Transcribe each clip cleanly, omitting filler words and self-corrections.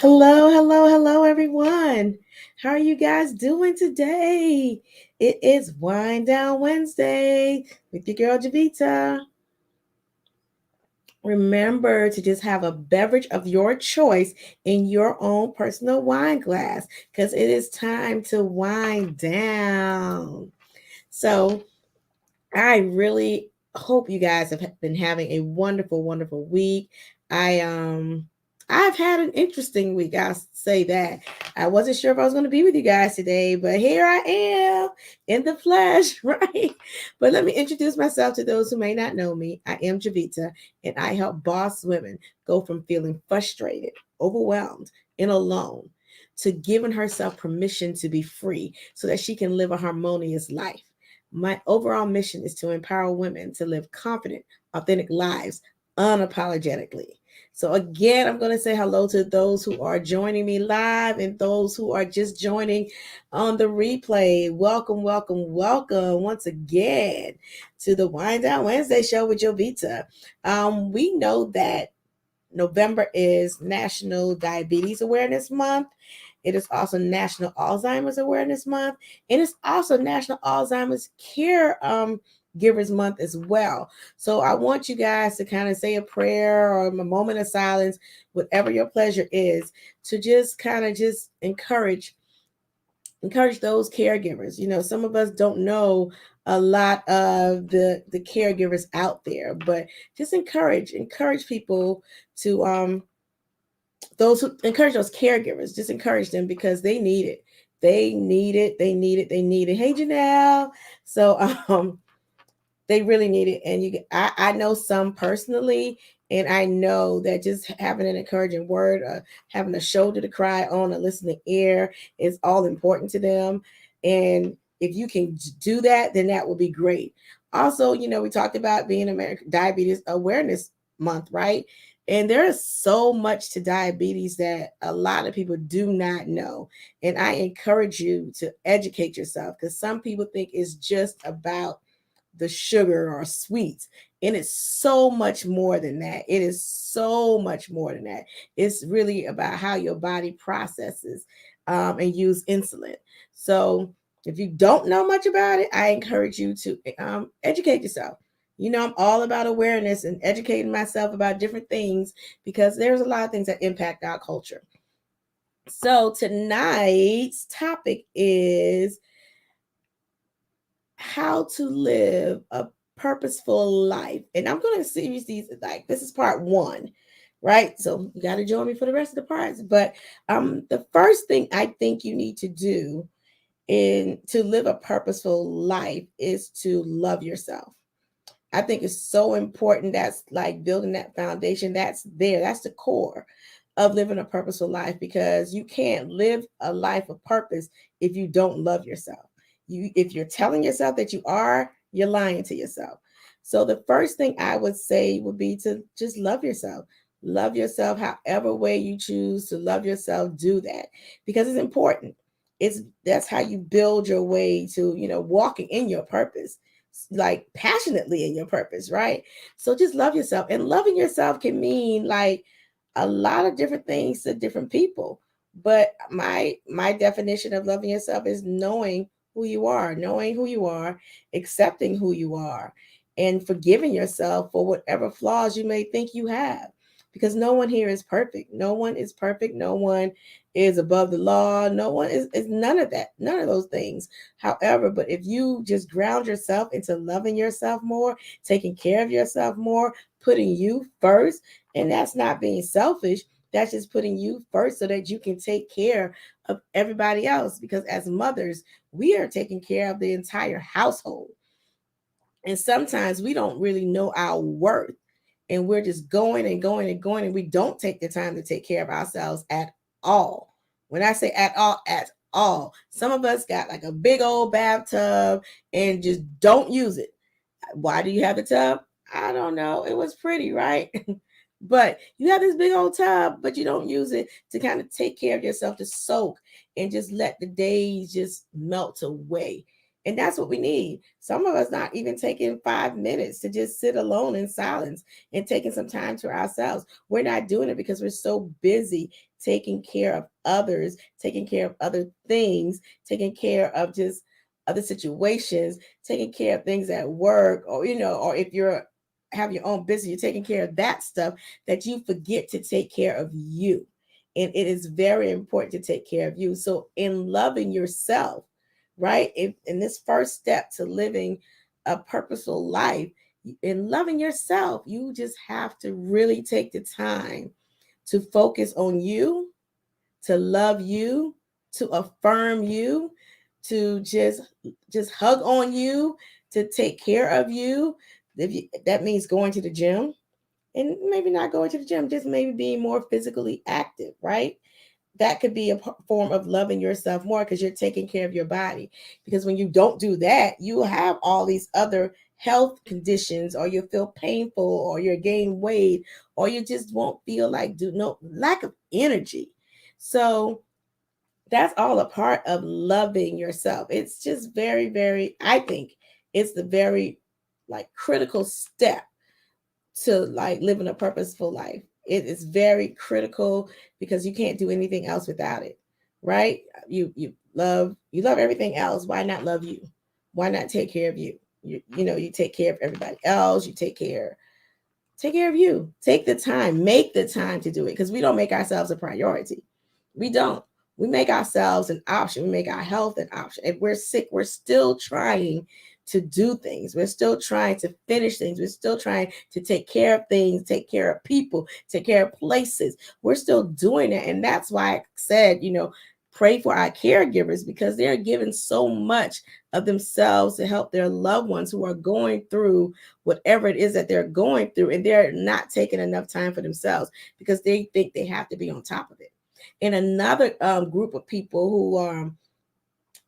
Hello, everyone. How are you guys doing today? It is Wind Down Wednesday with your girl Jovita. Remember to just have a beverage of your choice in your own personal wine glass because it is time to wind down. So, I really hope you guys have been having a wonderful week. I I've had an interesting week. I'll say that. I wasn't sure if I was going to be with you guys today, but here I am in the flesh, right? But let me introduce myself to those who may not know me. I am Jovita, and I help boss women go from feeling frustrated, overwhelmed, and alone to giving herself permission to be free so that she can live a harmonious life. My overall mission is to empower women to live confident, authentic lives unapologetically. So, again, I'm going to say hello to those who are joining me live and those who are just joining on the replay. Welcome once again to the Wind Down Wednesday show with Jovita. We know that November is National Diabetes Awareness Month. It is also National Alzheimer's Awareness Month, and it's also National Alzheimer's Care Givers Month as well. So I want you guys to kind of say a prayer or a moment of silence, whatever your pleasure is, to just kind of just encourage those caregivers. You know, some of us don't know a lot of the caregivers out there, but just encourage people to those who encourage those caregivers, just encourage them because they need it. They need it. Hey, Janelle. So they really need it. And I know some personally, and I know that just having an encouraging word, having a shoulder to cry on, a listening ear is all important to them. And if you can do that, then that will be great. Also, we talked about being American Diabetes Awareness Month, right? And there is so much to diabetes that a lot of people do not know. And I encourage you to educate yourself because some people think it's just about the sugar or sweets. And it's so much more than that. It is so much more than that. It's really about how your body processes and use insulin. So if you don't know much about it, I encourage you to educate yourself. I'm all about awareness and educating myself about different things because there's a lot of things that impact our culture. So tonight's topic is how to live a purposeful life. And I'm going to series these like this is part one, right? So you got to join me for the rest of the parts. But the first thing I think you need to do in to live a purposeful life is to love yourself. I think it's so important. That's like building that foundation. That's there. That's the core of living a purposeful life because you can't live a life of purpose if you don't love yourself. If you're telling yourself that you are, you're lying to yourself. So the first thing I would say would be to just love yourself. Love yourself however way you choose to love yourself, do that because it's important. That's how you build your way to, walking in your purpose like passionately in your purpose, right? So just love yourself. And loving yourself can mean like a lot of different things to different people. But my definition of loving yourself is knowing who you are, accepting who you are, and forgiving yourself for whatever flaws you may think you have. Because no one here is perfect. No one is perfect. No one is above the law. No one is none of that, none of those things. However, but if you just ground yourself into loving yourself more, taking care of yourself more, putting you first, and that's not being selfish, that's just putting you first so that you can take care of everybody else. Because as mothers, we are taking care of the entire household. And sometimes we don't really know our worth. And we're just going and going and going, and we don't take the time to take care of ourselves at all. When I say at all. Some of us got like a big old bathtub and just don't use it. Why do you have the tub? I don't know. It was pretty, right? But you have this big old tub, but you don't use it to kind of take care of yourself, to soak and just let the days just melt away. And that's what we need. Some of us not even taking 5 minutes to just sit alone in silence and taking some time to ourselves. We're not doing it because we're so busy taking care of others, taking care of other things, taking care of just other situations, taking care of things at work, or or if you're have your own business, you're taking care of that stuff, that you forget to take care of you. And it is very important to take care of you. So in loving yourself, right? In this first step to living a purposeful life, in loving yourself, you just have to really take the time to focus on you, to love you, to affirm you, to just hug on you, to take care of you. That means going to the gym, and maybe not going to the gym, just maybe being more physically active, right? That could be a form of loving yourself more, because you're taking care of your body. Because when you don't do that, you will have all these other health conditions, or you'll feel painful, or you'll gain weight, or you just won't feel like no lack of energy. So that's all a part of loving yourself. It's just very, very, I think it's the very like critical step to like living a purposeful life. It is very critical, because you can't do anything else without it, right? You love everything else. Why not love you? Why not take care of you? You take care of everybody else. You take care of you. Take the time, make the time to do it, because we don't make ourselves a priority. We don't. We make ourselves an option. We make our health an option. If we're sick, we're still trying to do things. We're still trying to finish things. We're still trying to take care of things, take care of people, take care of places. We're still doing it. And that's why I said, pray for our caregivers, because they're giving so much of themselves to help their loved ones who are going through whatever it is that they're going through, and they're not taking enough time for themselves because they think they have to be on top of it. And another group of people who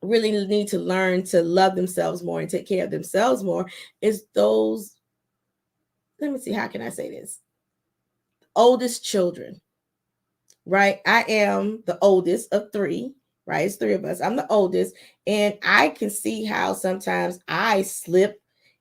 really need to learn to love themselves more and take care of themselves more is those, let me see, how can I say this? Oldest children, right? I am the oldest of three, right? It's three of us. I'm the oldest, and I can see how sometimes I slip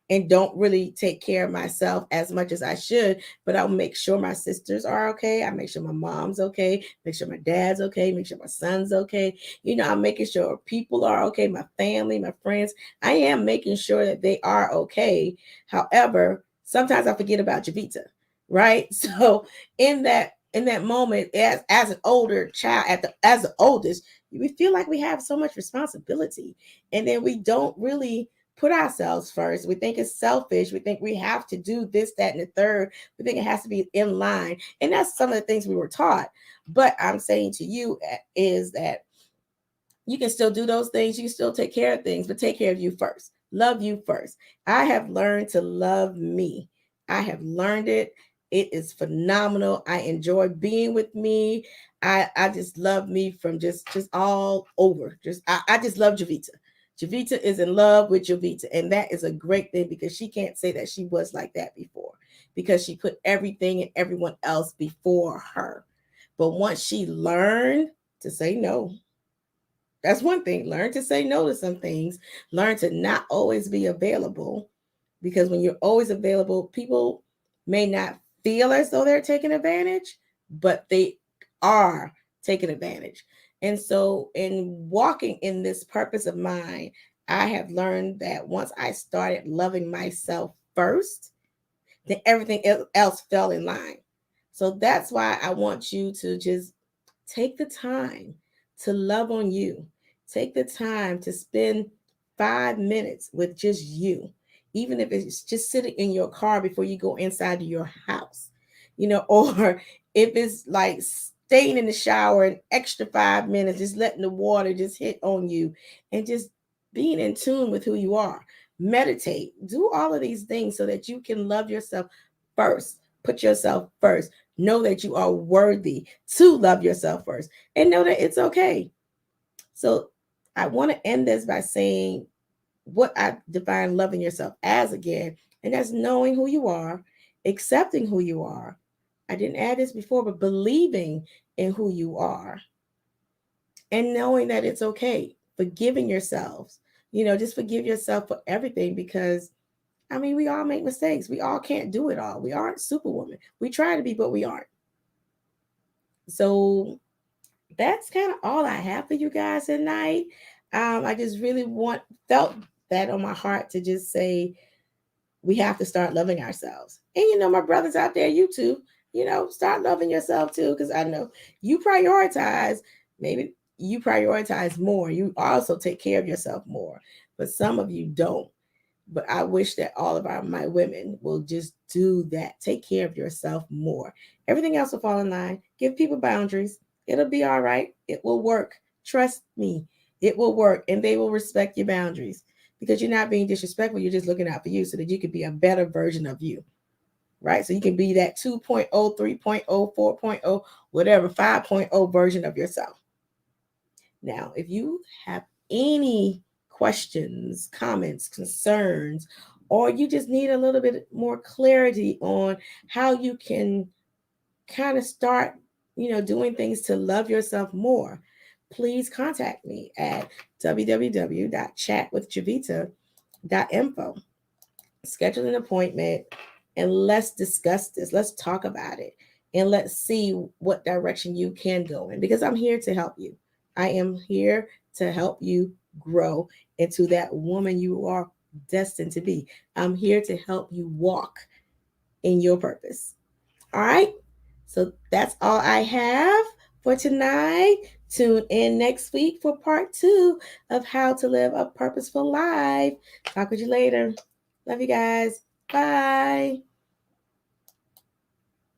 and don't really take care of myself as much as I should. But I'll make sure my sisters are okay. I make sure my mom's okay. Make sure my dad's okay. Make sure my son's okay. I'm making sure people are okay. My family, my friends. I am making sure that they are okay. However, sometimes I forget about Jovita, right? So in that moment, as an older child, as the oldest, we feel like we have so much responsibility, and then we don't really put ourselves first. We think it's selfish. We think we have to do this, that, and the third. We think it has to be in line, and that's some of the things we were taught. But I'm saying to you is that you can still do those things. You can still take care of things, but take care of you first. Love you first. I have learned to love me. I have learned it. It is phenomenal. I enjoy being with me. I just love me from just all over. I just love Jovita. Jovita is in love with Jovita, and that is a great thing, because she can't say that she was like that before, because she put everything and everyone else before her. But once she learned to say no, that's one thing. Learn to say no to some things. Learn to not always be available, because when you're always available, people may not feel as though they're taking advantage, but they are taking advantage. And so, in walking in this purpose of mine, I have learned that once I started loving myself first, then everything else fell in line. So that's why I want you to just take the time to love on you. Take the time to spend 5 minutes with just you, even if it's just sitting in your car before you go inside of your house, or if it's like staying in the shower an extra 5 minutes, just letting the water just hit on you, and just being in tune with who you are. Meditate, do all of these things so that you can love yourself first. Put yourself first. Know that you are worthy to love yourself first, and know that it's okay. So I want to end this by saying what I define loving yourself as again, and that's knowing who you are, accepting who you are. I didn't add this before, but believing in who you are, and knowing that it's okay, forgiving yourselves, Just forgive yourself for everything, because we all make mistakes. We all can't do it all. We aren't superwoman. We try to be, but we aren't. So that's kind of all I have for you guys tonight. I just really felt that on my heart to just say we have to start loving ourselves. And my brothers out there, you too, start loving yourself too, because I know you prioritize. Maybe you prioritize more. You also take care of yourself more, but some of you don't. But I wish that all of my women will just do that. Take care of yourself more. Everything else will fall in line. Give people boundaries. It'll be all right. It will work. Trust me, it will work, and they will respect your boundaries, because you're not being disrespectful. You're just looking out for you so that you can be a better version of you, right? So you can be that 2.0, 3.0, 4.0, whatever, 5.0 version of yourself. Now, if you have any questions, comments, concerns, or you just need a little bit more clarity on how you can kind of start, doing things to love yourself more, please contact me at www.chatwithjovita.info. Schedule an appointment and let's discuss this. Let's talk about it and let's see what direction you can go in, because I'm here to help you. I am here to help you grow into that woman you are destined to be. I'm here to help you walk in your purpose. All right. So that's all I have for tonight. Tune in next week for part 2 of how to live a purposeful life. Talk with you later. Love you guys. Bye.